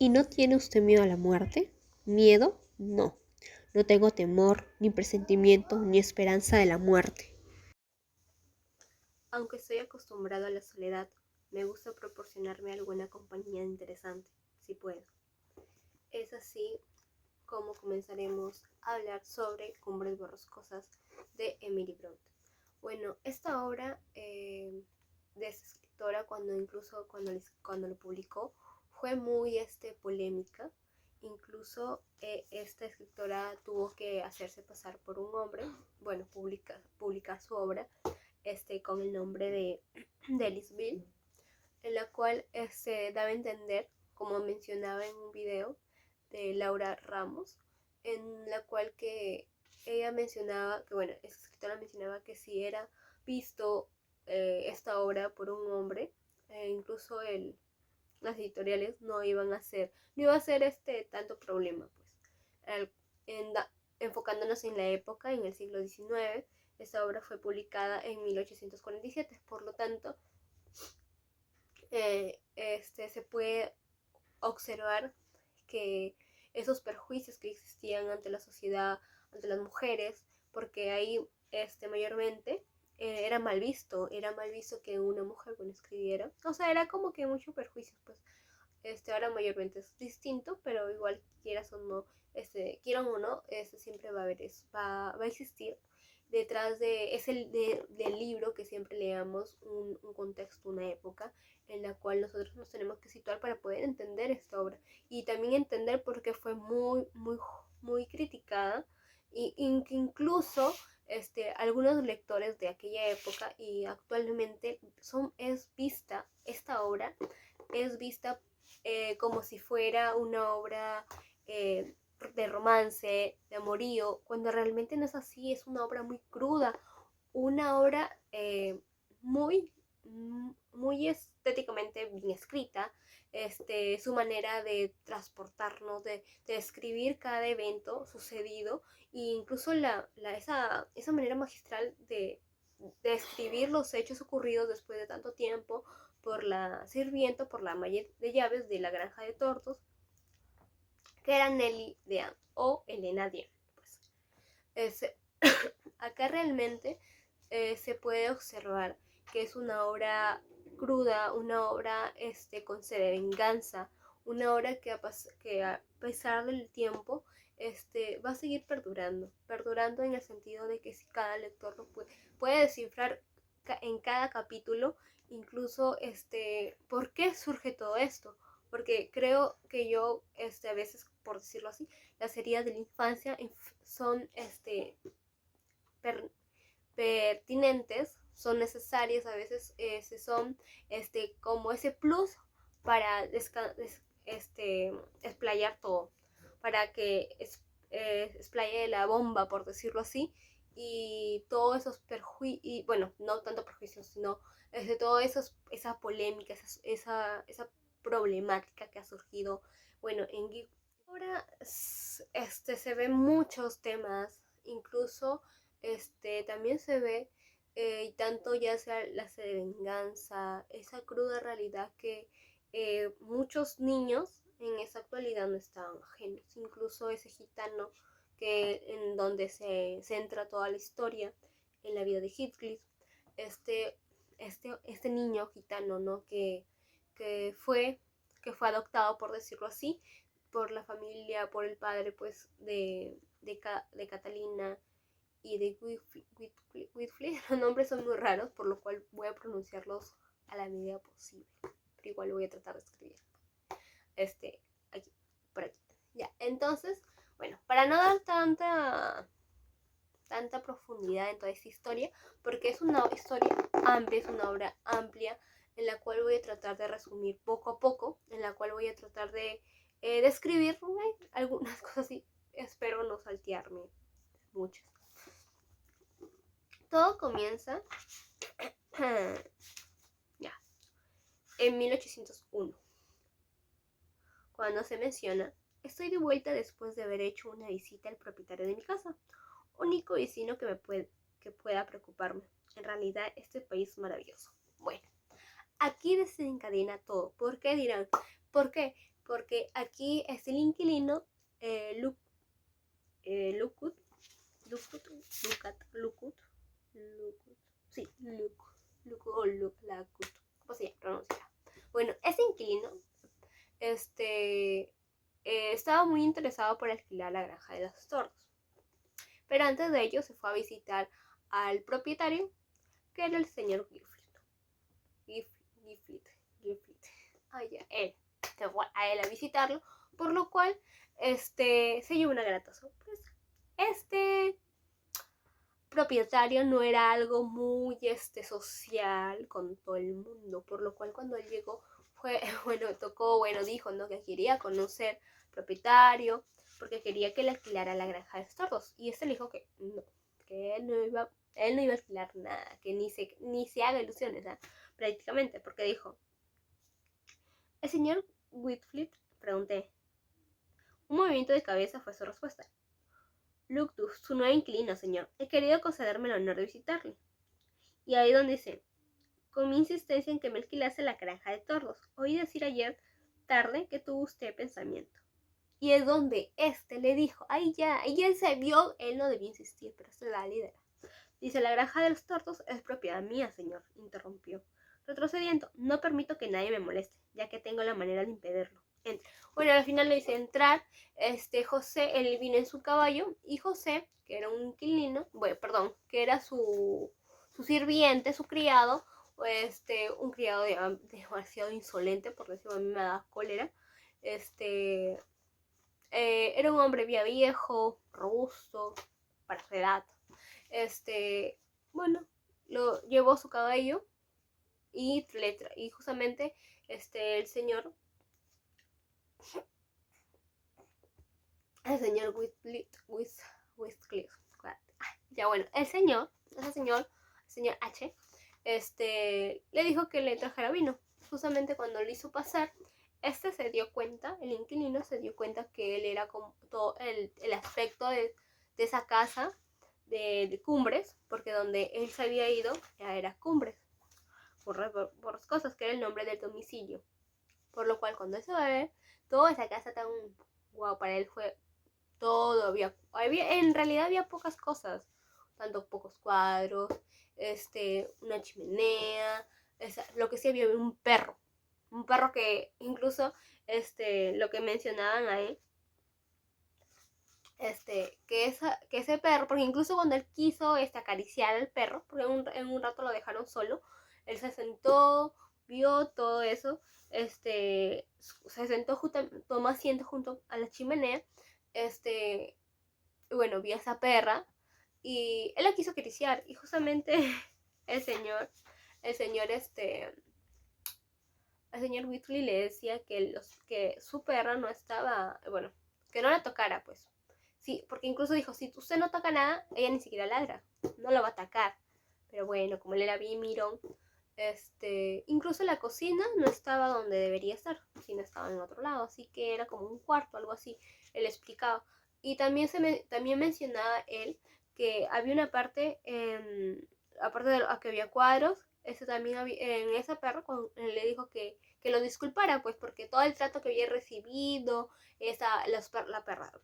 ¿Y no tiene usted miedo a la muerte? ¿Miedo? No. No tengo temor, ni presentimiento, ni esperanza de la muerte. Aunque estoy acostumbrado a la soledad, me gusta proporcionarme alguna compañía interesante, si puedo. Es así como comenzaremos a hablar sobre Cumbres Borrascosas de Emily Brontë. Bueno, esta obra de esta escritora, cuando lo publicó, fue muy polémica. Incluso esta escritora tuvo que hacerse pasar por un hombre, bueno, publicar su obra con el nombre de Lisbeth, en la cual daba a entender, como mencionaba en un video de Laura Ramos, en la cual que ella mencionaba, que bueno, esa escritora mencionaba que si era visto esta obra por un hombre, incluso las editoriales no iban a hacer, no iba a ser tanto problema, pues. El, en enfocándonos en la época, en el siglo XIX, esta obra fue publicada en 1847, por lo tanto, se puede observar que esos perjuicios que existían ante la sociedad, ante las mujeres, porque ahí mayormente era mal visto que una mujer escribiera, o sea, era como que mucho perjuicio, pues. Ahora mayormente es distinto, pero igual quieras o no, quieran o no, siempre va a haber eso, va a existir detrás del libro que siempre leamos un contexto, una época en la cual nosotros nos tenemos que situar para poder entender esta obra y también entender por qué fue muy criticada y incluso algunos lectores de aquella época y actualmente esta obra es vista como si fuera una obra de romance, de amorío, cuando realmente no es así, es una obra muy cruda, una obra muy estéticamente bien escrita, su manera de transportarnos, de describir cada evento sucedido, e incluso esa manera magistral de describir los hechos ocurridos después de tanto tiempo por la sirvienta, por la ama de llaves de la granja de tortos, que era Nelly Dean o Elena Dean. Pues. Acá realmente se puede observar que es una obra cruda, una obra con sed de venganza, una obra que a pesar del tiempo va a seguir perdurando en el sentido de que si cada lector lo puede descifrar en cada capítulo, incluso por qué surge todo esto, porque creo que yo a veces, por decirlo así, las heridas de la infancia son pertinentes, son necesarias, a veces son como ese plus para explayar todo, para que explaye la bomba, por decirlo así, y todos esos perjuicios, bueno, no tanto perjuicios, sino toda esa polémica, esa problemática que ha surgido, bueno, en Geek. Ahora se ven muchos temas, incluso también se ve, y tanto ya sea la sed de venganza, esa cruda realidad que muchos niños en esa actualidad no estaban ajenos, incluso ese gitano en donde se centra toda la historia en la vida de Heathcliff, este niño gitano, ¿no? que fue adoptado, por decirlo así, por la familia, por el padre, pues, de Catalina y de Whitfield. Los nombres son muy raros, por lo cual voy a pronunciarlos a la medida posible, pero igual voy a tratar de escribir aquí, por aquí. Ya, entonces, bueno, para no dar tanta profundidad en toda esta historia, porque es una historia amplia, es una obra amplia, en la cual voy a tratar de resumir poco a poco, en la cual voy a tratar de describir algunas cosas y espero no saltearme muchas. Todo comienza ya, en 1801, cuando se menciona: estoy de vuelta después de haber hecho una visita al propietario de mi casa, único vecino que pueda preocuparme. En realidad, este país es maravilloso. Bueno, aquí desencadena todo. ¿Por qué dirán? ¿Por qué? porque aquí es el inquilino Lukut, ¿cómo se pronuncia? Bueno, ese inquilino estaba muy interesado por alquilar la granja de los tordos, pero antes de ello se fue a visitar al propietario, que era el señor Giflit. Él se fue a él a visitarlo, por lo cual se llevó una grata sorpresa. Este propietario no era algo muy social con todo el mundo, por lo cual cuando él llegó dijo, ¿no?, que quería conocer al propietario porque quería que le alquilara la granja de tordos, y le dijo que no, que él no iba a alquilar nada, que ni se haga ilusiones, ¿eh? Prácticamente, porque dijo: el señor Whitfield, pregunté. Un movimiento de cabeza fue su respuesta. Luctus, su nuevo inquilino, señor. He querido concederme el honor de visitarle. Y ahí donde dice: con mi insistencia en que me alquilase la granja de tordos. Oí decir ayer tarde que tuvo usted pensamiento. Y es donde le dijo: ahí ya se vio, él no debía insistir, pero esta es la líder. Dice: la granja de los tordos es propiedad mía, señor, interrumpió. Retrocediendo: no permito que nadie me moleste, ya que tengo la manera de impedirlo. Bueno, al final le dice entrar. José, él vino en su caballo, y José, que era un inquilino, que era su sirviente, su criado, un criado demasiado insolente, por decirlo, a mí me da cólera. Era un hombre viejo, robusto, para su edad. Lo llevó a su caballo y justamente el señor Whitcliffe. Ya bueno, el señor H, le dijo que le trajera vino. Justamente cuando le hizo pasar, se dio cuenta, el inquilino se dio cuenta que él era como todo el aspecto de esa casa de Cumbres, porque donde él se había ido era Cumbres, por las cosas, que era el nombre del domicilio. Por lo cual, cuando él se va a ver, toda esa casa tan guau, para él fue todo. En realidad había pocas cosas, tanto pocos cuadros, una chimenea, lo que sí había un perro que incluso lo que mencionaban ahí, que ese perro, porque incluso cuando él quiso acariciar al perro, porque en un rato lo dejaron solo, él se sentó, vio todo eso, se sentó tomó asiento junto a la chimenea, vio a esa perra y él la quiso acariciar, y justamente el señor Whitley le decía que su perra no estaba, que no la tocara, pues. Sí, porque incluso dijo: si usted no toca nada, ella ni siquiera ladra, no la va a atacar. Pero bueno, como él era bien mirón, incluso la cocina no estaba donde debería estar, sino estaba en otro lado, así que era como un cuarto, algo así, él explicaba. Y también también mencionaba él que había una parte, aparte de que había cuadros, también en esa perra le dijo que lo disculpara, pues, porque todo el trato que había recibido,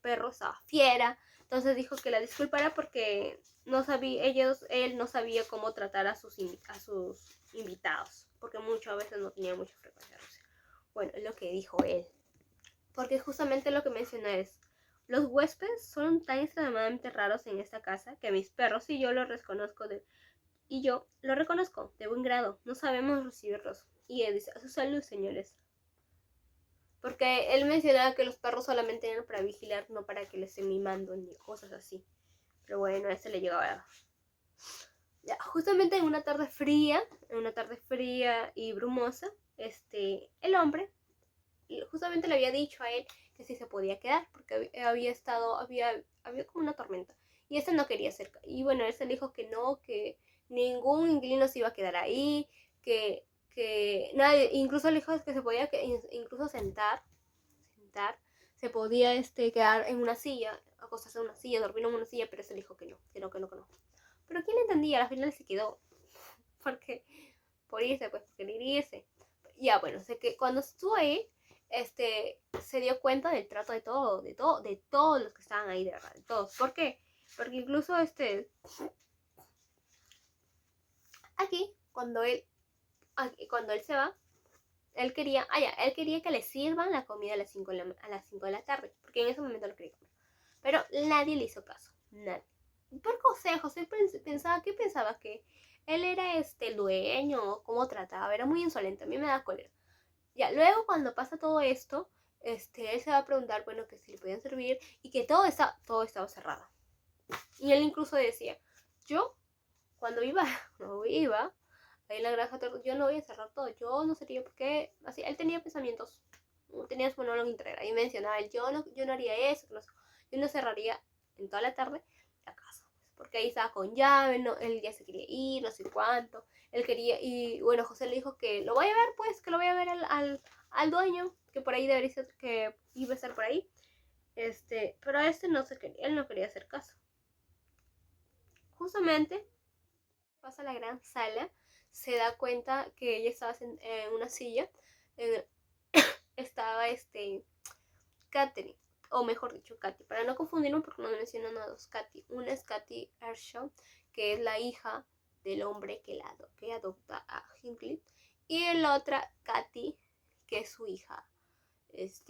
perro estaba fiera. Entonces dijo que la disculpara porque él no sabía cómo tratar a sus invitados, porque muchas veces no tenía mucha frecuencia. Bueno, es lo que dijo él, porque justamente lo que menciona es: los huéspedes son tan extremadamente raros en esta casa que mis perros y yo lo reconozco de buen grado. No sabemos recibirlos. Y él dice: a su salud, señores. Porque él mencionaba que los perros solamente eran para vigilar, no para que les estén mimando ni cosas así. Pero bueno, a le llegaba. Ya, justamente en una tarde fría y brumosa, el hombre justamente le había dicho a él que sí se podía quedar, porque había como una tormenta, y no quería cerca. Y bueno, él se le dijo que no, que ningún inquilino se iba a quedar ahí, que nadie, incluso le dijo que se podía incluso sentar, se podía quedar en una silla, acostarse en una silla, dormir en una silla, pero él se le dijo que no. Pero ¿quién le entendía? Al final se quedó, porque por irse, pues, porque quería irse. Ya, bueno, sé que cuando estuvo ahí, se dio cuenta del trato de todos los que estaban ahí, de verdad, de todos. ¿Por qué? Porque incluso aquí, cuando él se va, él quería que le sirvan la comida a las 5 de la tarde, porque en ese momento no quería comer. Pero nadie le hizo caso, nadie. Por José pensaba que él era el dueño, cómo trataba, era muy insolente, a mí me da cólera. Ya, luego cuando pasa todo esto, él se va a preguntar, bueno, que si le podían servir y que todo estaba cerrado. Y él incluso decía, yo, cuando iba ahí en la granja, yo no voy a cerrar todo, yo no sería porque, así, él tenía pensamientos, tenía su monólogo integral y mencionaba, yo no haría eso, yo no cerraría en toda la tarde la casa, porque ahí estaba con llave, no, él ya se quería ir, no sé cuánto, él quería, y bueno, José le dijo que lo vaya a ver, pues, que lo vaya a ver al dueño, que por ahí debería ser, que iba a estar por ahí, pero no se quería, él no quería hacer caso. Justamente pasa a la gran sala, se da cuenta que ella estaba en una silla, estaba Katherine, o mejor dicho, Katy, para no confundirnos porque no mencionan a dos Katy. Una es Katy Ershaw, que es la hija del hombre que adopta a Hinckley, y la otra Katy, que es su hija pues,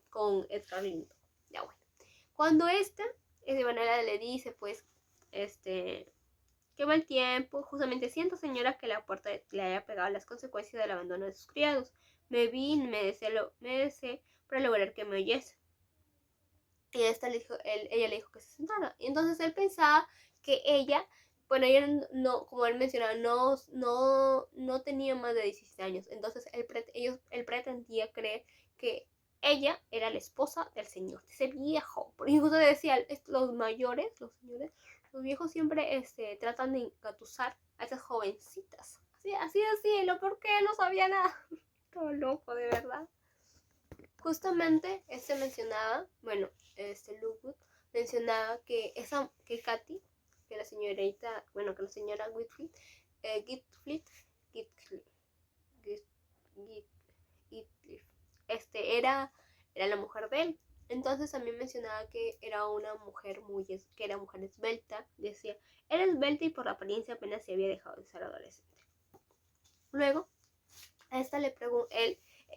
con Edgar Linton. Ya bueno. Cuando de manera le dice, pues, que va el tiempo, justamente siento, señora, que la puerta le haya pegado las consecuencias del abandono de sus criados. Me deseé para lograr que me oyese. Y ella le dijo que se sentara. Y entonces él pensaba que ella, bueno, ella no, como él mencionaba, no tenía más de 17 años. Entonces él pretendía creer que ella era la esposa del señor, ese viejo. Porque incluso decía, los mayores, los señores, los viejos siempre tratan de engatusar a esas jovencitas. Así, lo peor que él no sabía nada. Todo loco, de verdad. Justamente mencionaba, bueno, Lookwood mencionaba que Katy, que la señorita, bueno, que la señora Whitfield, era la mujer de él. Entonces también mencionaba que era una mujer que era mujer esbelta. Decía, era esbelta y por la apariencia apenas se había dejado de ser adolescente. Luego, a esta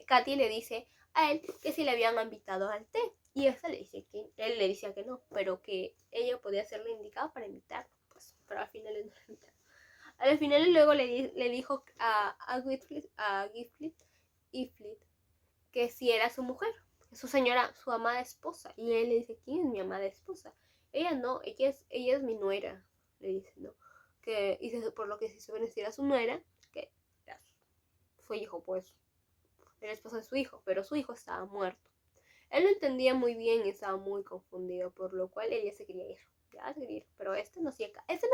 Katy le dice a él que si le habían invitado al té. Y esta le dice que él le decía que no, pero que ella podía ser la indicada para invitarlo. Pues, pero al final no lo invitaron. Al final luego le dijo a Gifflet que si era su mujer, su señora, su amada esposa. Y él le dice, ¿quién es mi amada esposa? Ella no, ella es mi nuera. Le dice, ¿no? Por lo que se suele decir a su nuera, que su hijo, pues, era esposa de su hijo, pero su hijo estaba muerto. Él lo entendía muy bien y estaba muy confundido, por lo cual ella se quería ir. Ya se quería ir, pero no hacía caso. Eso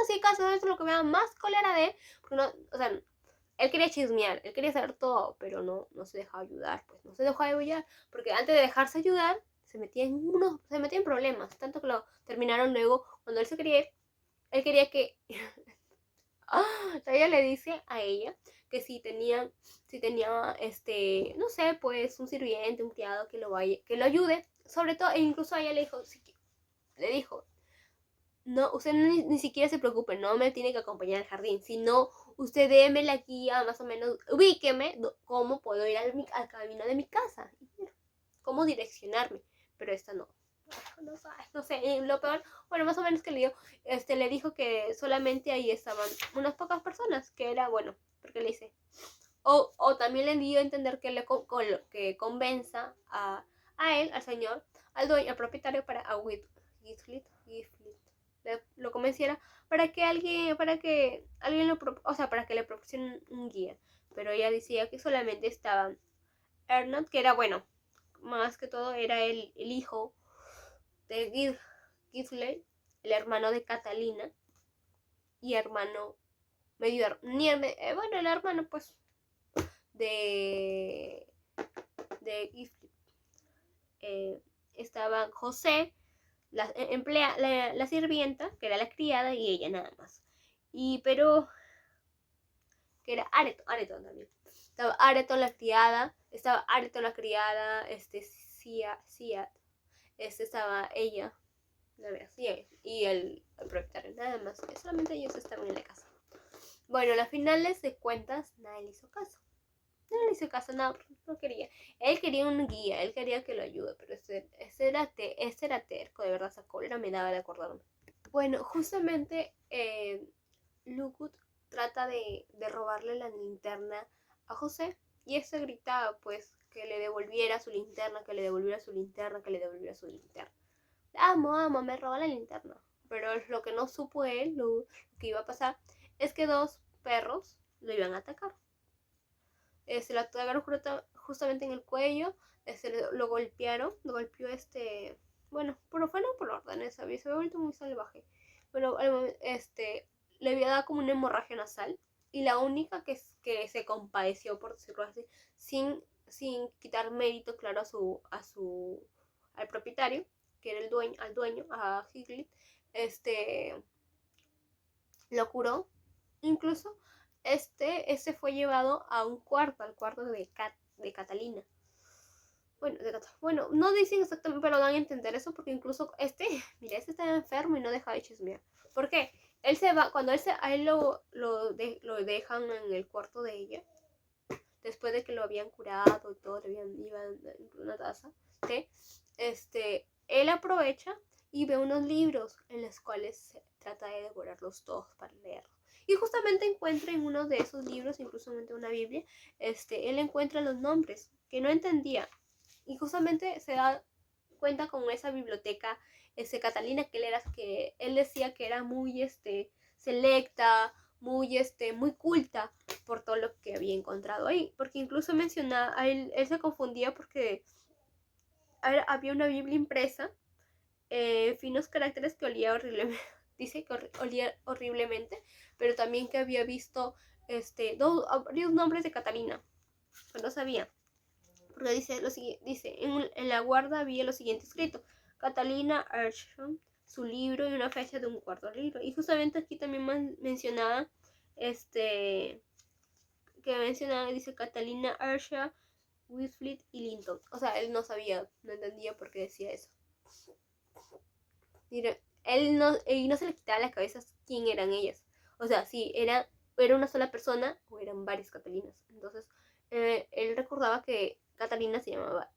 es lo que me da más cólera de él, porque no, o sea, él quería chismear, él quería saber todo, pero no se dejaba ayudar, pues no se dejaba ayudar, porque antes de dejarse ayudar, se metía en problemas, tanto que lo terminaron luego, cuando él se quería ir, él quería que ella le dice a ella que si tenía, no sé, pues un sirviente, un criado que lo ayude, sobre todo, e incluso a ella le dijo, no, usted ni siquiera se preocupe, no me tiene que acompañar al jardín, sino usted déme la guía, más o menos, ubíqueme cómo puedo ir al camino de mi casa, cómo direccionarme, pero esta no sé, lo peor, bueno, más o menos que le dijo que solamente ahí estaban unas pocas personas, que era bueno, porque le dice, o también le dio a entender que convenza a él, al señor, al dueño, al propietario, para a Gifflet, lo convenciera para que alguien para que le proporcionen un guía, pero ella decía que solamente estaban Ernest, que era bueno, más que todo era el hijo de Gifflet, el hermano de Catalina y hermano el hermano pues de Gifflet. Estaban José, la sirvienta, que era la criada, y ella nada más. Pero que era Areton también. Estaba Areton, la criada, estaba Arito la criada, Siat, estaba ella, la verdad, y el propietario, nada más, solamente ellos estaban en la casa. Bueno, a las finales de cuentas, nadie le hizo caso. No le hizo caso, no quería. Él quería un guía, él quería que lo ayude, pero ese era terco, de verdad, esa cólera me daba de acordarme. Bueno, justamente Lugut trata de robarle la linterna a José y este gritaba pues que le devolviera su linterna, que le devolviera su linterna, que le devolviera su linterna. Amo, me roba la linterna. Pero lo que no supo él, lo que iba a pasar, es que dos perros lo iban a atacar. Se lo atacaron justamente en el cuello, lo golpearon, lo golpeó bueno, pero fue no por órdenes, se había vuelto muy salvaje. Pero le había dado como una hemorragia nasal y la única que se compadeció, por decirlo así, sin quitar mérito, claro, al propietario, que era al dueño, a Higley, lo curó. Incluso este fue llevado a un cuarto, al cuarto de Catalina. Bueno, no dicen exactamente, pero dan a entender eso porque incluso mira, estaba enfermo y no deja de chismear. ¿Por qué? Él se va, cuando a él lo dejan en el cuarto de ella, después de que lo habían curado y todo, iban en una taza, él aprovecha y ve unos libros en los cuales se trata de devorarlos todos para leerlos. Y justamente encuentra en uno de esos libros, incluso en una Biblia, él encuentra los nombres que no entendía. Y justamente se da cuenta con esa biblioteca, Catalina, que él decía que era muy, selecta, muy, muy culta por todo lo que había encontrado ahí. Porque incluso mencionaba, él se confundía porque había una Biblia impresa, finos caracteres que olía horriblemente, dice que olía horriblemente, pero también que había visto varios nombres de Catalina, pero no sabía. Porque dice en la guarda había lo siguiente escrito: Catalina Arsham, su libro y una fecha de un cuarto libro. Y justamente aquí también mencionaba dice Catalina Arsham, Whitfield y Linton. O sea, él no sabía, no entendía por qué decía eso. Mira, él no se le quitaba la cabeza quién eran ellas. O sea, si era una sola persona o eran varias Catalinas. Entonces, él recordaba que Catalina se llamaba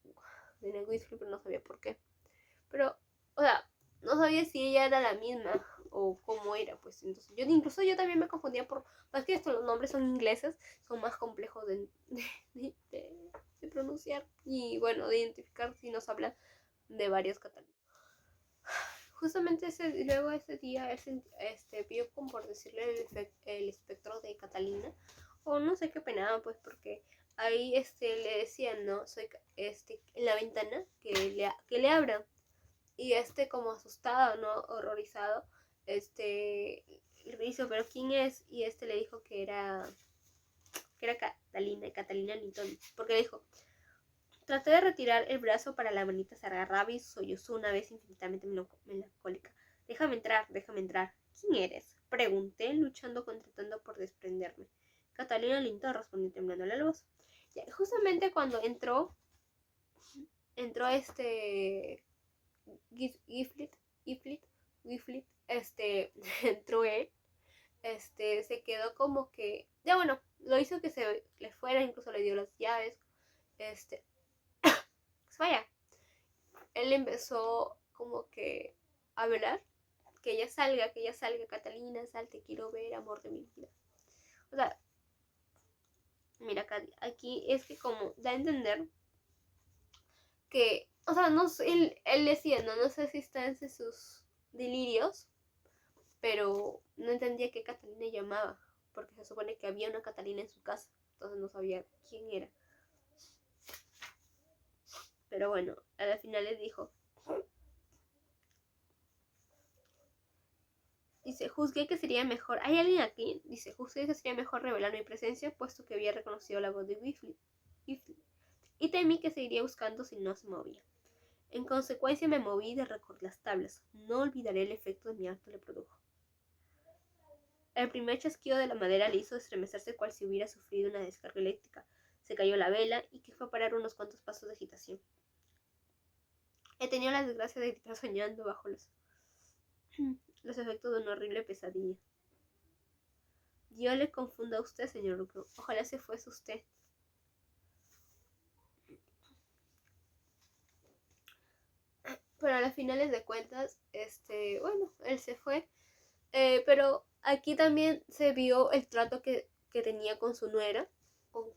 Whitfield, pero no sabía por qué. Pero, o sea, no sabía si ella era la misma o cómo era, pues. Entonces, incluso yo también me confundía más que los nombres son ingleses, son más complejos de pronunciar y, bueno, de identificar si nos hablan de varios catalanes. Justamente luego ese día vio como por decirle el espectro de Catalina, o no sé qué penaba, pues, porque ahí le decían, no, soy en la ventana que le abran. Y como asustado, ¿no? Horrorizado, le hizo, pero ¿quién es? Y le dijo que era Catalina Linton, porque le dijo: traté de retirar el brazo para la manita se agarraba y sollozó una vez infinitamente melancólica. Déjame entrar. ¿Quién eres? Pregunté, tratando por desprenderme. Catalina Linton, respondió temblando la voz. Ya, justamente cuando entró Giflit, entró él, se quedó como que, ya bueno, lo hizo que se le fuera, incluso le dio las llaves, vaya, él empezó como que a hablar, que ella salga, Catalina, salte, quiero ver, amor de mi vida. O sea, mira, aquí es que como da a entender que, o sea, no, él decía, no sé si está en sus delirios, pero no entendía qué Catalina llamaba, porque se supone que había una Catalina en su casa, entonces no sabía quién era. Pero bueno, a la final les dijo, dice, juzgué que sería mejor, ¿hay alguien aquí? Dice, juzgué que sería mejor revelar mi presencia, puesto que había reconocido la voz de Whitfield, y temí que seguiría buscando si no se movía. En consecuencia me moví de recorrer las tablas. No olvidaré el efecto de mi acto le produjo. El primer chasquido de la madera le hizo estremecerse cual si hubiera sufrido una descarga eléctrica. se cayó la vela y que fue a parar unos cuantos pasos de agitación. He tenido la desgracia de estar soñando bajo los efectos de una horrible pesadilla. Dios le confunda a usted, señor Luco. Ojalá se fuese usted. Pero a las finales de cuentas, bueno, él se fue. Pero aquí también se vio el trato que tenía con su nuera, con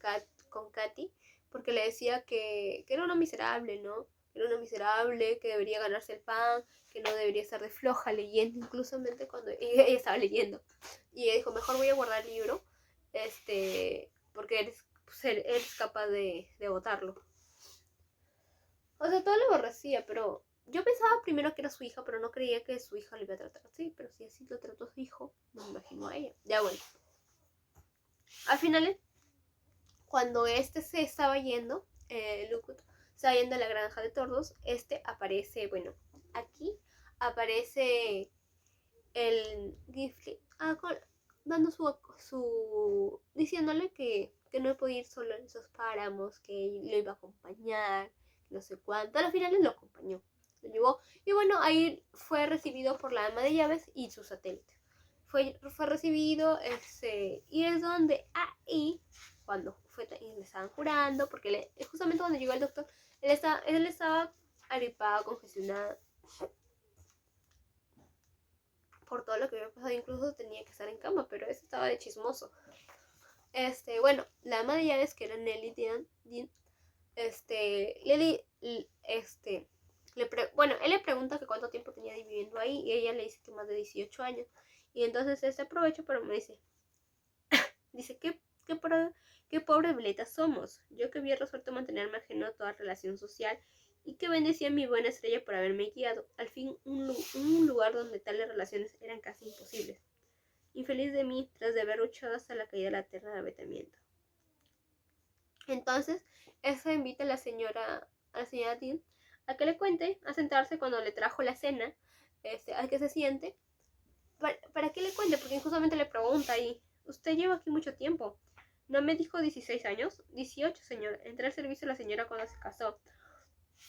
Katy, porque le decía que era una miserable, ¿no? Que era una miserable, que debería ganarse el pan, que no debería estar de floja leyendo, incluso cuando ella estaba leyendo. Y ella dijo, mejor voy a guardar el libro, porque eres capaz de botarlo. O sea, todo lo aborrecía, pero yo pensaba primero que era su hija, pero no creía que su hija lo iba a tratar así. Pero si así lo trató su hijo, no me imagino a ella. Ya bueno. Al final, cuando se estaba yendo, Lucut estaba yendo a la granja de tordos, aparece, bueno, aquí aparece el Gifly dando diciéndole que no podía ir solo en esos páramos, que lo iba a acompañar, no sé cuánto. Al final lo acompañó, lo llevó, y bueno, ahí fue recibido por la ama de llaves y su satélite. Fue recibido, y es donde ahí, cuando le estaban curando, porque justamente cuando llegó el doctor, él estaba agripado, congestionado por todo lo que había pasado, incluso tenía que estar en cama, pero estaba de chismoso. Bueno, la ama de llaves, que era Nelly Dean, él le pregunta que cuánto tiempo tenía viviendo ahí, y ella le dice que más de 18 años. Y entonces aprovecha, pero me dice, qué pobre veletas somos. Yo que había resuelto mantenerme ajeno a toda relación social, y que bendecía mi buena estrella por haberme guiado, al fin, un lugar donde tales relaciones eran casi imposibles. Infeliz de mí, tras de haber luchado hasta la caída de la tierra de abatimiento. Entonces, eso invita a la señora Dean a que le cuente, a sentarse cuando le trajo la cena, al que se siente, para que le cuente, porque justamente le pregunta ahí, ¿usted lleva aquí mucho tiempo? ¿No me dijo 16 años? 18, señor. Entré al servicio de la señora cuando se casó.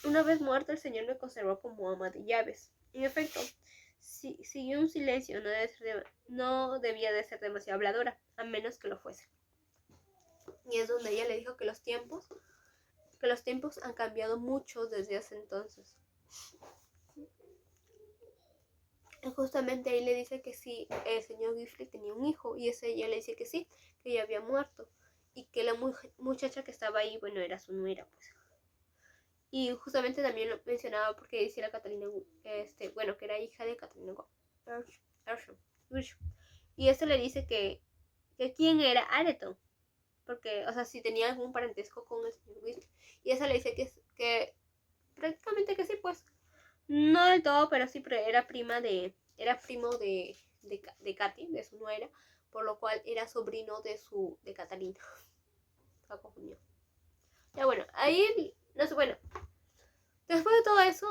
Una vez muerto, el señor me conservó como ama de llaves. En efecto, siguió un silencio, no debía de ser demasiado habladora, a menos que lo fuese. Y es donde ella le dijo que los tiempos han cambiado mucho desde ese entonces. Y justamente ahí le dice que sí, el señor Gifly tenía un hijo, y ella le dice que sí, que ya había muerto, y que la muchacha que estaba ahí, bueno, era su nuera, pues. Y justamente también lo mencionaba porque decía la Catalina, que era hija de Catalina Ersham. Y le dice que quién era Areton, porque, o sea, si tenía algún parentesco con el señor Weasley. Y le dice que prácticamente que sí, pues, no del todo, pero sí, era primo de Katy, de su nuera, por lo cual era sobrino de Catalina. Estaba confundido. Ya bueno, ahí, no sé, bueno, después de todo eso,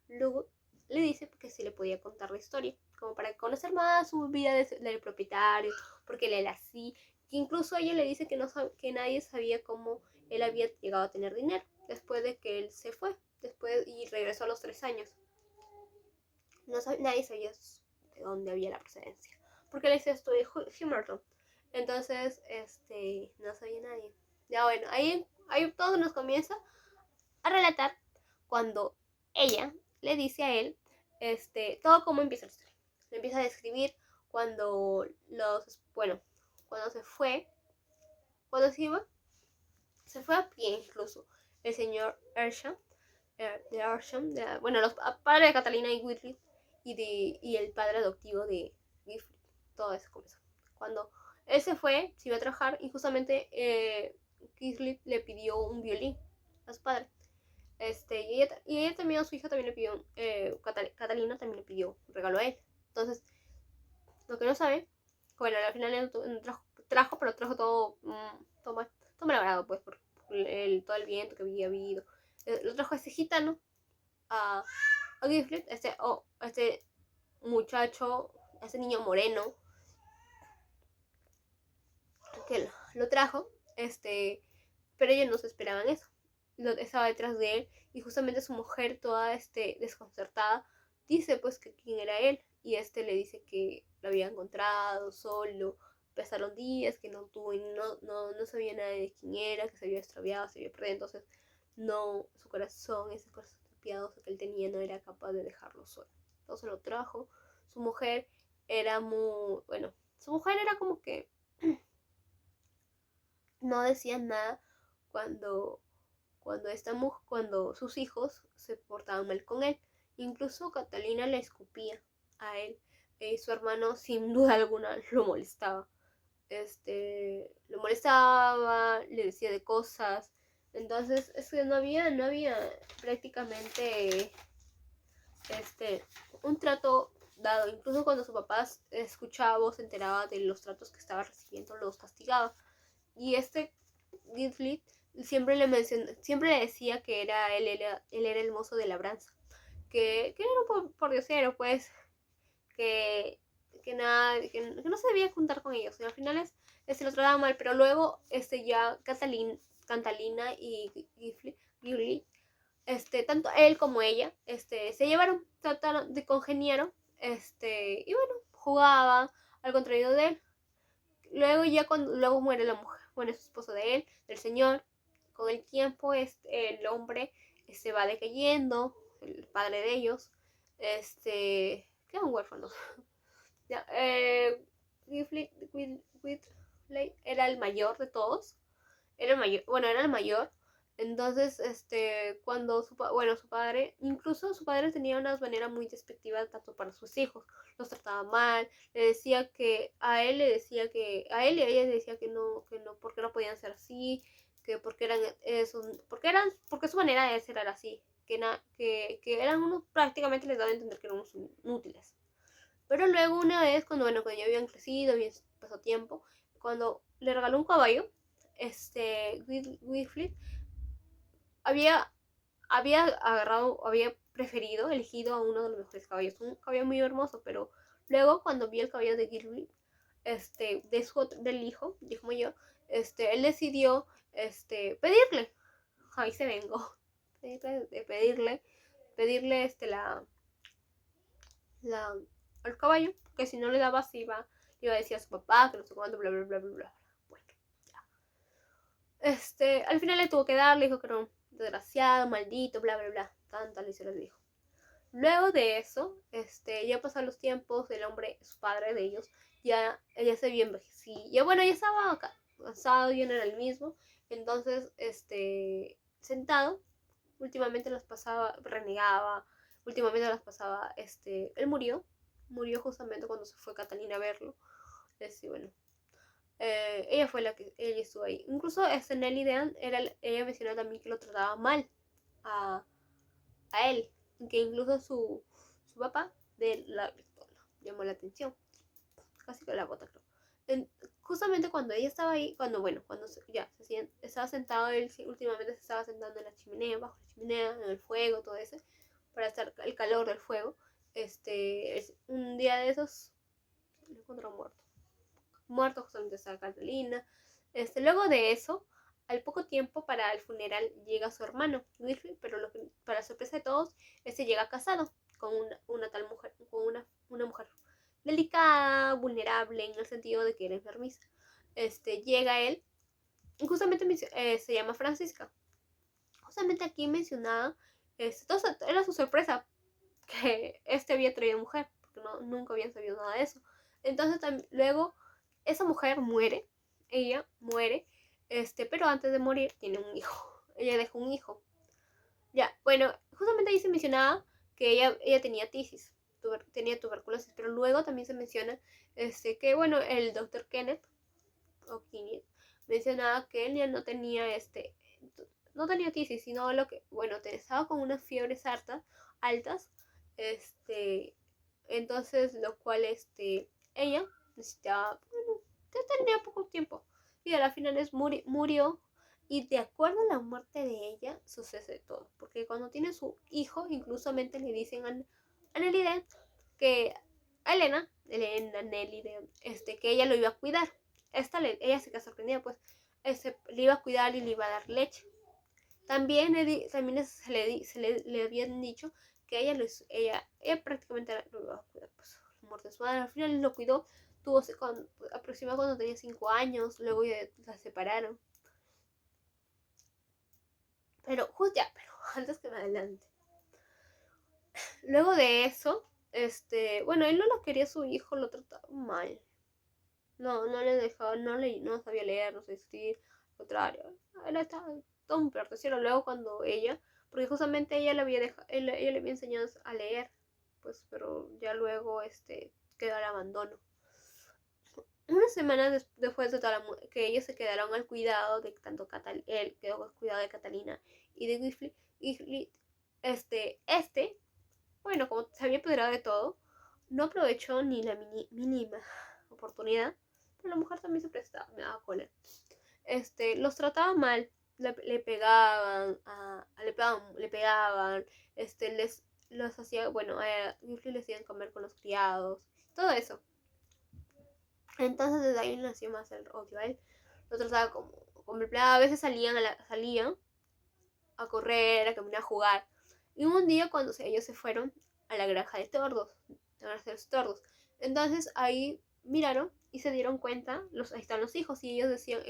luego le dice que sí le podía contar la historia, como para conocer más su vida del propietario, porque él era así, que incluso ella le dice que nadie sabía cómo él había llegado a tener dinero, después de que él se fue, y regresó a los 3 años. Nadie sabía de dónde había la procedencia, porque él dice esto de Humberton. Entonces, no sabía nadie. Ya bueno, ahí todo nos comienza a relatar cuando ella le dice a él, todo cómo empieza la historia. Le empieza a describir cuando se fue, se fue a pie incluso, el señor Ersham, los padres de Catalina y Whitley, y el padre adoptivo de Gifly. Todo eso comenzó. Cuando él se iba a trabajar, y justamente Gifly le pidió un violín a su padre. Y ella también, a su hija también le pidió, Catalina también le pidió un regalo a él. Entonces, lo que no sabe, bueno, al final él trajo, pero trajo todo malogrado, pues, por todo el viento que había habido. Lo trajo ese gitano a Giflet, este muchacho, ese niño moreno, que lo trajo, pero ellos no se esperaban eso. Estaba detrás de él y justamente su mujer toda desconcertada dice pues que quién era él y le dice que lo había encontrado solo, pasaron días que no tuvo y no sabía nada de quién era, que se había extraviado, se había perdido, entonces no, su corazón, ese corazón piadoso que él tenía no era capaz de dejarlo solo. Entonces lo trajo, su mujer era muy, bueno, su mujer era como que no decía nada cuando cuando sus hijos se portaban mal con él. Incluso Catalina le escupía a él. Y su hermano sin duda alguna lo molestaba. Lo molestaba, le decía de cosas. Entonces es que no había prácticamente un trato dado. Incluso cuando su papá escuchaba o se enteraba de los tratos que estaba recibiendo, los castigaba. Y Gilfrid siempre le decía que él era el mozo de labranza, que era un pordiosero, pues, que no se debía juntar con ellos. Y al final lo trataba mal, pero luego ya Catalina y Gilfrid, tanto él como ella, se llevaron, trataron de congeniaron, y bueno, jugaban al contrario de él. Luego muere la mujer, bueno, es esposo de él, del señor. Con el tiempo, el hombre se va decayendo, el padre de ellos, quedan huérfanos. Ya, Whitley era el mayor de todos, era el mayor. Entonces, cuando su padre, incluso su padre tenía una manera muy despectiva tanto para sus hijos, los trataba mal, le decía que a él y a ella le decía que no, porque no podían ser así, que porque eran eso, porque su manera de ser era así, que eran unos, prácticamente les daba a entender que eran unos inútiles. Pero luego una vez, cuando ya habían crecido, había pasado tiempo, cuando le regaló un caballo, Whitfield había elegido a uno de los mejores caballos, un caballo muy hermoso, pero luego cuando vio el caballo de Gilbert, del hijo mayor, él decidió, pedirle, ahí se vengó, pedirle al caballo, que si no le daba se iba a decir a su papá, que no sé cuánto, bla, bla, bla, bla, bla. Bueno, ya. Al final le tuvo que dar, le dijo que era un desgraciado, maldito, bla, bla, bla. Tanta le dijo. Luego de eso, ya pasaron los tiempos, el hombre, su padre de ellos, ya se había envejecido. Ya bueno, ya estaba cansado, ya no era el mismo. Entonces, sentado, últimamente las pasaba, renegaba, últimamente las pasaba, él murió justamente cuando se fue Catalina a verlo. Bueno, ella fue ella estuvo ahí. Incluso Nelly Dean, ella mencionó también que lo trataba mal a él, que incluso su papá llamó la atención, casi que la bota, creo. Justamente cuando ella estaba ahí, cuando ya estaba sentado, él últimamente se estaba sentando en la chimenea, bajo la chimenea, en el fuego, todo eso, para estar el calor del fuego. Un día de esos lo encontró muerto justamente estaba Catalina. Luego de eso, al poco tiempo para el funeral llega su hermano Wilfrid, pero para sorpresa de todos, llega casado con una tal mujer, con una mujer delicada, vulnerable, en el sentido de que era enfermiza. Llega él, y justamente se llama Francisca. Justamente aquí mencionaba, era su sorpresa que había traído mujer, porque nunca habían sabido nada de eso. Entonces luego esa mujer muere, ella muere, pero antes de morir tiene un hijo. Ella dejó un hijo. Ya, bueno, justamente ahí se mencionaba que ella tenía tisis, tenía tuberculosis, pero luego también se menciona que, bueno, el doctor Kenneth mencionaba que él ya no tenía no tenía tisis, sino estaba con unas fiebres altas, entonces lo cual ella necesitaba, tenía poco tiempo y a la final murió. Y de acuerdo a la muerte de ella sucede todo, porque cuando tiene su hijo incluso le dicen a Nelly que a Elena Nelly que ella lo iba a cuidar. ella se quedó sorprendida, pues le iba a cuidar y le iba a dar leche. También le habían dicho que ella prácticamente lo iba a cuidar, pues, la muerte de su madre. Al final lo cuidó, aproximadamente cuando tenía 5 años, luego ya la separaron. Pero antes que me adelante. Luego de eso, bueno, él no lo quería su hijo, lo trataba mal. No le dejaba, no sabía leer, no sabía escribir, al contrario. Era todo un perro. Luego cuando porque justamente ella le había enseñado a leer, pues, pero ya luego quedó al abandono. Una semana después de que ellos se quedaron al cuidado de tanto él quedó al cuidado de Catalina y de Whitley, bueno, como se había apoderado de todo, no aprovechó ni la mínima oportunidad, pero la mujer también se prestaba, me daba cólera. Los trataba mal, le pegaban, los hacía, bueno, a Whitley les hacían comer con los criados, todo eso. Entonces desde ahí nació más el odio a él. Lo trataba como empleado. A veces salían a correr, a caminar, a jugar. Y un día cuando ellos se fueron a la granja de tordos, entonces ahí miraron y se dieron cuenta, ahí están los hijos, y ellos decían,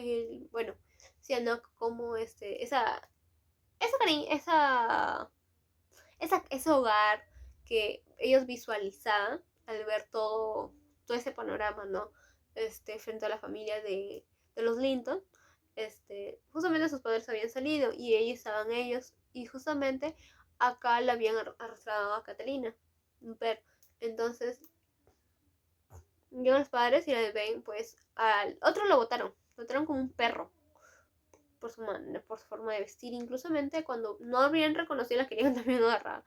bueno, decían, no, como ese hogar que ellos visualizaban al ver todo ese panorama, ¿no? Frente a la familia de los Linton, justamente sus padres habían salido y ahí estaban ellos, y justamente acá la habían arrastrado a Catalina, un perro. Entonces llegan los padres y la ven, pues al otro lo botaron como un perro por su forma de vestir. Inclusamente cuando no habían reconocido, la querían también agarrar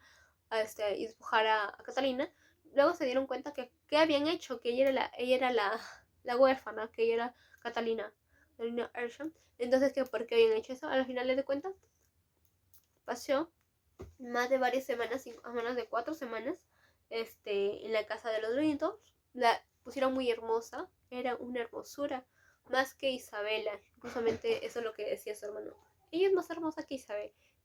y despojar a Catalina. Luego se dieron cuenta que habían hecho, que ella era la huérfana, que ella era Catalina Ersham. Entonces, que por qué habían hecho eso, al final de cuentas pasó más de varias semanas, menos de 4 semanas, en la casa de los Linton. La pusieron muy hermosa, era una hermosura, más que Isabela. Justamente eso es lo que decía su hermano. Ella es más hermosa que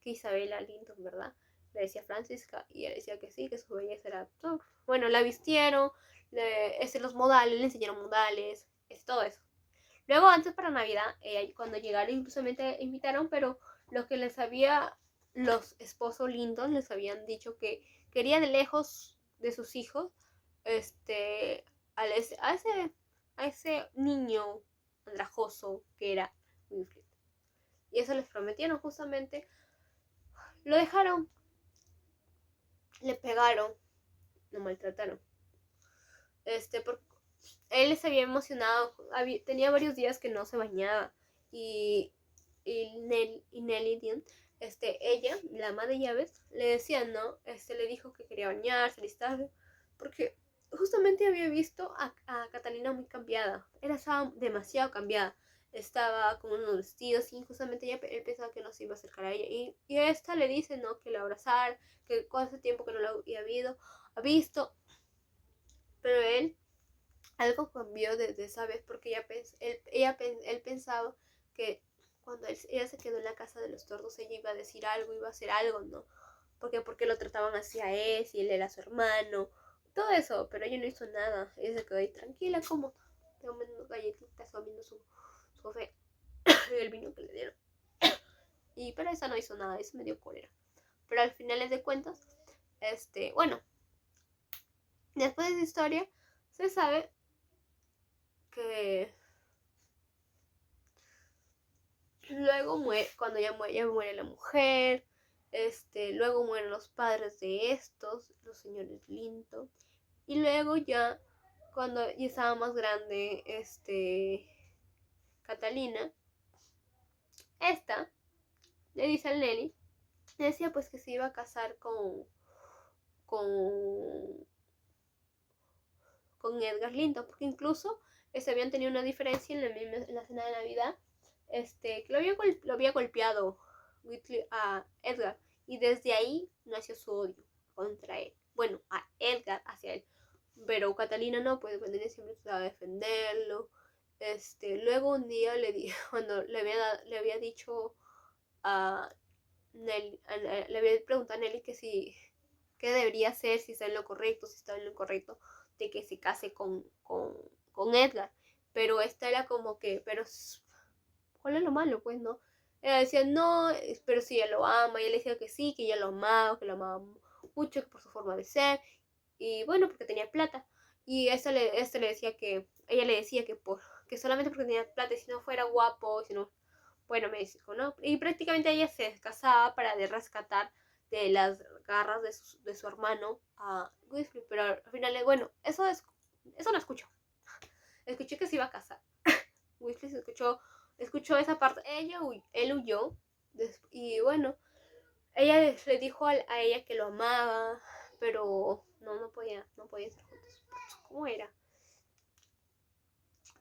Isabela Linton, ¿verdad? Le decía Francisca, y ella decía que sí, que su belleza era todo. Bueno, la vistieron, los modales, le enseñaron modales, todo eso. Luego, antes para Navidad, cuando llegaron, incluso invitaron, pero lo que los esposos Linton les habían dicho que quería de lejos de sus hijos, a ese niño andrajoso que era Winfred. Y eso les prometieron justamente. Lo dejaron, le pegaron, lo maltrataron. Porque él se había emocionado, tenía varios días que no se bañaba, y Nelly Dion, ella, la ama de llaves, le decía, ¿no? Le dijo que quería bañarse, alistarse, porque justamente había visto a Catalina muy cambiada. Estaba demasiado cambiada. Estaba con unos vestidos y justamente él pensaba que no se iba a acercar a ella. Y esta le dice, ¿no? Que la abrazar, que hace tiempo que no la había visto. Pero él, algo cambió desde esa vez, porque él pensaba que cuando ella se quedó en la casa de los tordos, ella iba a decir algo, iba a hacer algo, ¿no? Porque lo trataban así a él, y él era su hermano, todo eso, pero ella no hizo nada. Ella se quedó ahí tranquila, como comiendo galletitas, comiendo su café y el vino que le dieron. Y pero esa no hizo nada, eso me dio cólera. Pero al final de cuentas, bueno, después de esa historia, se sabe que luego cuando ya muere la mujer, luego mueren los padres de los señores Linton, y luego ya, cuando ya estaba más grande, Catalina, le dice a Nelly, le decía pues que se iba a casar con Edgar Linton, porque incluso habían tenido una diferencia en la cena de Navidad, que lo había golpeado Whitley a Edgar, y desde ahí nació su odio contra él. Bueno, a Edgar hacia él. Pero Catalina no, pues Catalina siempre trataba de defenderlo. Luego un día cuando le había dicho a Nelly, le había preguntado a Nelly que si qué debería hacer, si está en lo correcto, si está en lo incorrecto, de que se case con Edgar. Pero esta era como que, pero ¿cuál es lo malo? Pues no. Ella decía, no, pero si ella lo ama. Y él decía que sí, que ella lo amaba, que lo amaba mucho, que por su forma de ser. Y bueno, porque tenía plata. Y ella le decía que solamente porque tenía plata, y si no fuera guapo, si no, bueno, me dijo, ¿no? Y prácticamente ella se casaba para rescatar de las garras de su hermano a Weasley. Pero al final, bueno, eso no escuchó. Escuché que se iba a casar. Weasley escuchó esa parte. Él huyó. Y bueno, ella le dijo a ella que lo amaba, pero no podía estar juntos. ¿Cómo era?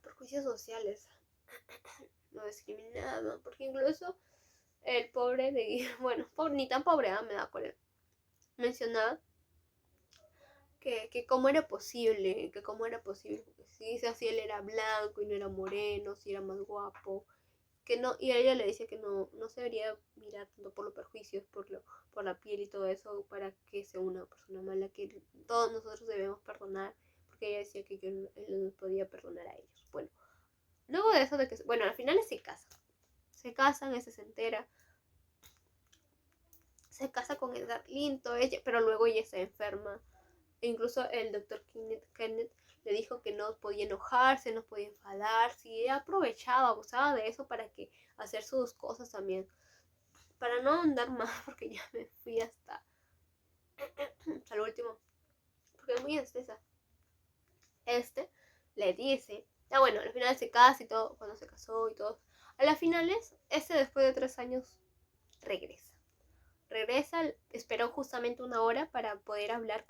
Por juicios sociales. Lo discriminaban, porque incluso el pobre bueno, pobre, ni tan pobre, me da cuenta. Mencionaba que cómo era posible, si así él era blanco y no era moreno, si era más guapo, que no, y a ella le decía que no se debería mirar tanto por los perjuicios, por la piel y todo eso, para que sea una persona mala, que todos nosotros debemos perdonar, porque ella decía que él no podía perdonar a ellos. Bueno, luego de eso, bueno, al final se casan, ese se entera, se casa con Edgar Linto, pero luego ella se enferma. E incluso el doctor Kenneth le dijo que no podía enojarse, no podía enfadar, si ella aprovechaba, abusaba de eso para hacer sus cosas también. Para no andar más, porque ya me fui hasta el último, porque es muy extensa. Le dice, bueno, al final se casa y todo, cuando se casó y todo. A las finales, después de 3 años regresa. Esperó justamente 1 hora para poder hablar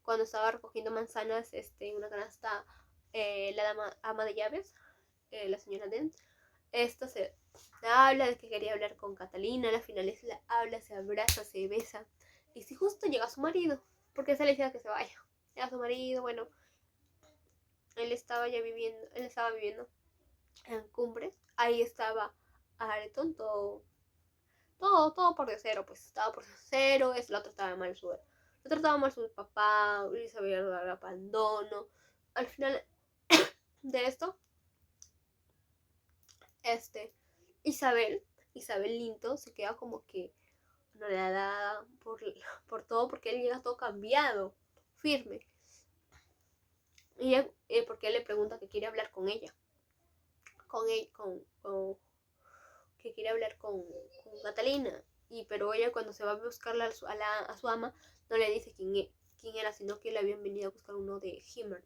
cuando estaba recogiendo manzanas en una canasta la ama de llaves, la señora Dent. Esto se habla de que quería hablar con Catalina, a la finales habla, se abraza, se besa. Y si justo llega su marido, porque se le decía que se vaya. Llega su marido, bueno, él estaba viviendo en Cumbres. Ahí estaba Areton, todo por cero, pues estaba por cero, lo trataba mal su papá, Isabel lo abandono. Al final de esto, Isabel Linto se queda como que no le da por todo, porque él llega todo cambiado, firme. Y porque él le pregunta que quiere hablar con ella, que quiere hablar con Catalina. Pero ella, cuando se va a buscarla a su ama, no le dice quién era, sino que le habían venido a buscar uno de Himmert.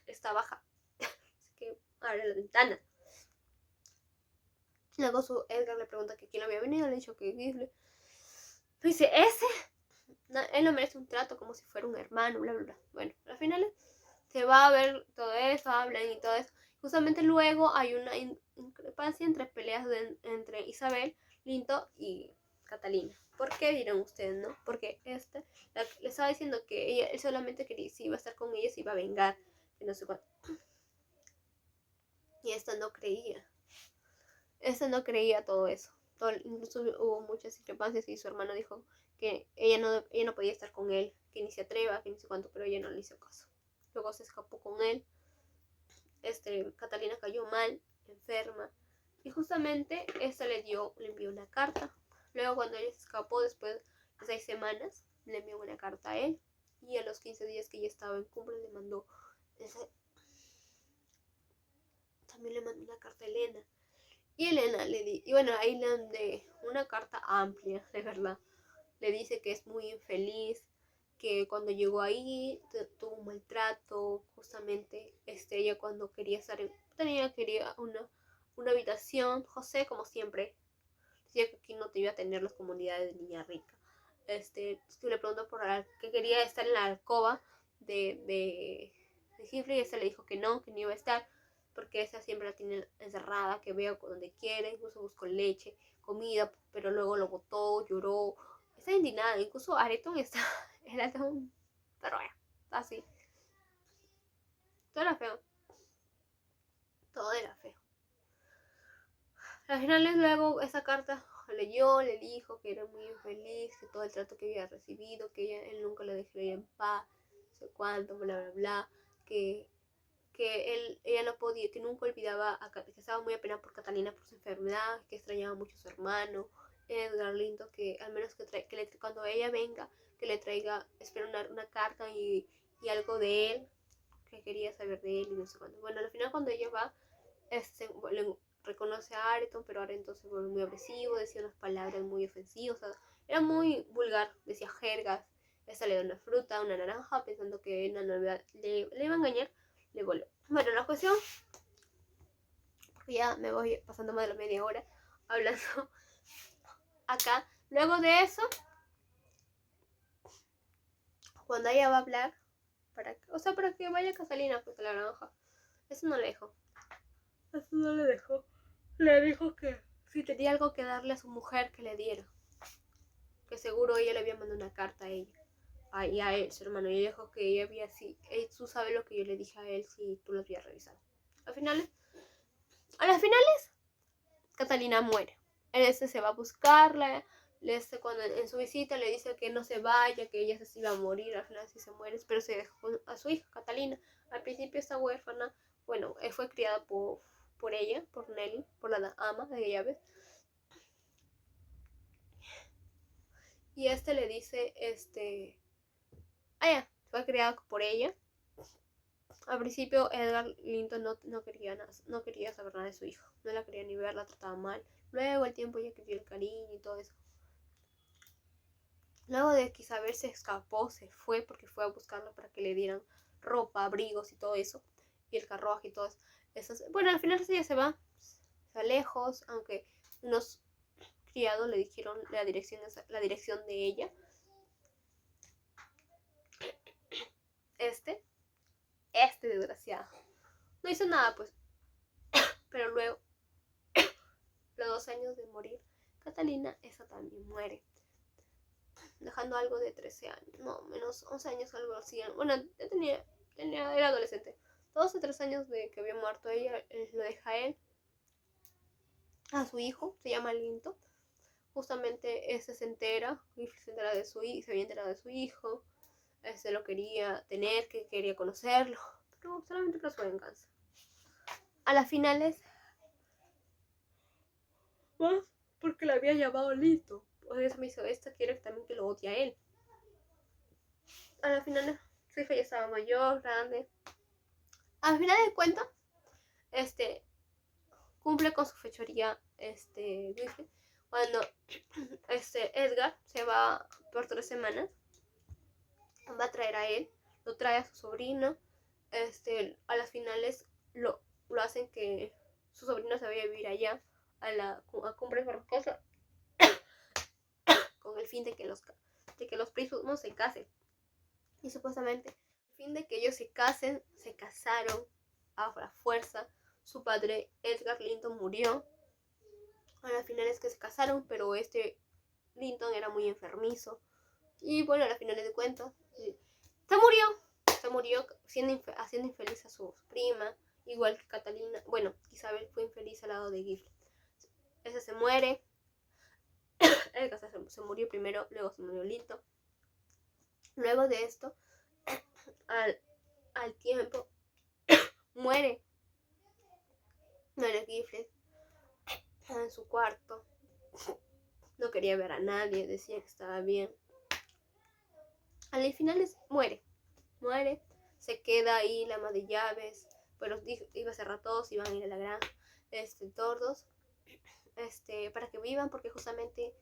Está baja, así que abre la ventana. Luego Edgar le pregunta que quién había venido, le dijo que Weasley. Dice, él no merece un trato como si fuera un hermano, bla, bla, bla. Bueno, al final se va a ver todo eso, hablan y todo eso. Justamente luego hay una increpancia entre peleas entre Isabel Linto y Catalina. ¿Por qué dirán ustedes, no? Porque le estaba diciendo que él solamente quería, si iba a estar con ella, se iba a vengar, que no sé cuánto. Y esta no creía todo eso. Incluso hubo muchas discrepancias y su hermano dijo que ella no podía estar con él, que ni se atreva, que ni sé cuánto, pero ella no le hizo caso. Luego se escapó con él. Catalina cayó mal, enferma, y justamente le envió una carta. Luego, cuando ella se escapó, después de 6 semanas, le envió una carta a él, y a los 15 días que ella estaba en Cumbre le mandó también le mandó una carta a Elena. Y Elena y bueno, ahí le mandé una carta amplia, de verdad. Le dice que es muy infeliz, que cuando llegó ahí tuvo un maltrato, justamente ella cuando quería quería una habitación. José, como siempre, decía que aquí no te iba a tener las comunidades de niña rica. Le preguntó que quería estar en la alcoba de Gifle, y le dijo que no iba a estar, porque esa siempre la tiene encerrada, que vea donde quiere, incluso buscó leche, comida, pero luego lo botó, lloró, está indignada. Incluso Areton era tan, pero bueno, así, todo era feo. todo era feo. Al final luego esa carta leyó, le dijo que era muy infeliz, que todo el trato que había recibido, que él nunca le dejaría en paz, no sé cuánto, bla bla bla, que ella no podía, que nunca olvidaba, que estaba muy apenada por Catalina por su enfermedad, que extrañaba mucho a su hermano, Edgar Linton, que al menos cuando ella venga, que le traiga, espera una carta y algo de él, que quería saber de él y no sé cuánto. Bueno, al final cuando ella va, le reconoce a Areton, pero Areton se vuelve muy agresivo, decía unas palabras muy ofensivas, o sea, era muy vulgar, decía jergas, esta le da una fruta, una naranja, pensando que en la Navidad le iba a engañar, le voló. Bueno, la cuestión, porque ya me voy pasando más de la media hora hablando acá. Luego de eso, cuando ella va a hablar, para que vaya Catalina, pues a la granja, eso no le dejó. Eso no le dejó. Le dijo que si tenía algo que darle a su mujer, que le diera. Que seguro ella le había mandado una carta a ella. Y a él, su hermano. Y ella dijo que ella había así. Tú sabes lo que yo le dije a él si tú lo habías revisado. A las finales, Catalina muere. Él se va a buscarla. Cuando en su visita le dice que no se vaya, que ella se iba a morir. Al final sí se muere. Pero se dejó a su hija, Catalina. Al principio está huérfana. Bueno, fue criada por ella, por Nelly, por la ama de llaves. Y le dice, fue criada por ella. Al principio Edgar Linton no quería saber nada de su hijo, no la quería ni ver, la trataba mal. Luego el tiempo ya que el cariño y todo eso. Luego de que Isabel se escapó, se fue porque fue a buscarla para que le dieran ropa, abrigos y todo eso, y el carruaje y todo eso. Bueno, al final ella se va lejos, aunque unos criados le dijeron la dirección de ella. Este desgraciado no hizo nada, pues. Pero luego, los 2 años de morir Catalina, esa también muere, dejando algo de 13 años, no, menos 11 años, algo así. Bueno, era adolescente. 2 o 3 años de que había muerto ella, lo deja él a su hijo, se llama Linton. Justamente se entera de su hijo, se había enterado de su hijo, lo quería tener, que quería conocerlo, pero solamente para su venganza. A las finales, más porque le había llamado Linton. Por eso me hizo quiere también que lo odie a él. A las finales, su hija ya estaba mayor, grande. Al final de cuentas, cumple con su fechoría, Wilfred, cuando Edgar se va por 3 semanas, va a traer a él, lo trae a su sobrino, a las finales lo hacen que su sobrino se vaya a vivir allá, a Cumbres Borrascosas, con el fin de que los primos se casen. Y supuestamente, el fin de que ellos se casaron a la fuerza. Su padre, Edgar Linton, murió. A las finales que se casaron, pero Linton era muy enfermizo. Y bueno, a las finales de cuentas, se murió haciendo infeliz a su prima, igual que Catalina. Bueno, Isabel fue infeliz al lado de Giflet. Ese se muere. Edgar se murió primero, luego se murió Linton. Luego de esto, al tiempo, muere Giflet en su cuarto. No quería ver a nadie, decía que estaba bien. Al final muere, se queda ahí la ama de llaves, pero iba a cerrar todos, iban a ir a la granja, todos, para que vivan, porque justamente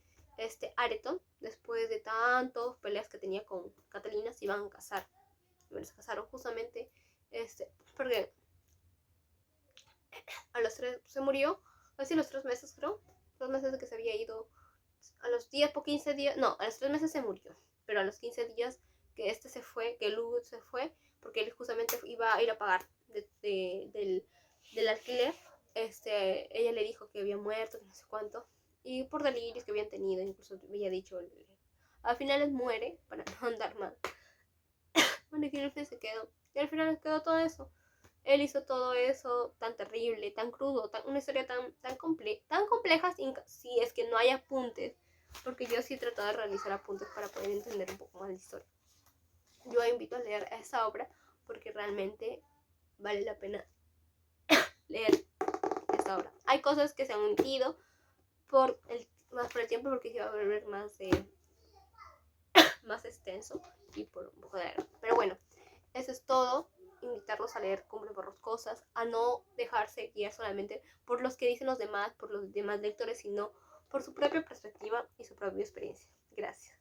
Areton, después de tantas peleas que tenía con Catalina, se iban a casar. Bueno, se casaron justamente, porque a los 3 se murió, casi los 3 meses creo, 2 meses de que se había ido, a los 10 por 15 días, no, a los 3 meses se murió, pero a los 15 días que se fue, que Lugo se fue, porque él justamente iba a ir a pagar del alquiler, ella le dijo que había muerto, que no sé cuánto, y por delirios que habían tenido, incluso había dicho, al final muere, para no andar mal. Bueno, y se quedó, y al final quedó todo eso. él hizo todo eso tan terrible, tan crudo, una historia tan compleja si es que no hay apuntes, porque yo sí he tratado de realizar apuntes para poder entender un poco más la historia. Yo invito a leer esa obra porque realmente vale la pena leer esta obra. Hay cosas que se han omitido más por el tiempo, porque se va a volver más extenso y por un poco de largo. Pero bueno, eso es todo. Invitarlos a leer Cumbre Borrascosas, a no dejarse guiar solamente por los que dicen los demás, por los demás lectores, sino por su propia perspectiva y su propia experiencia. Gracias.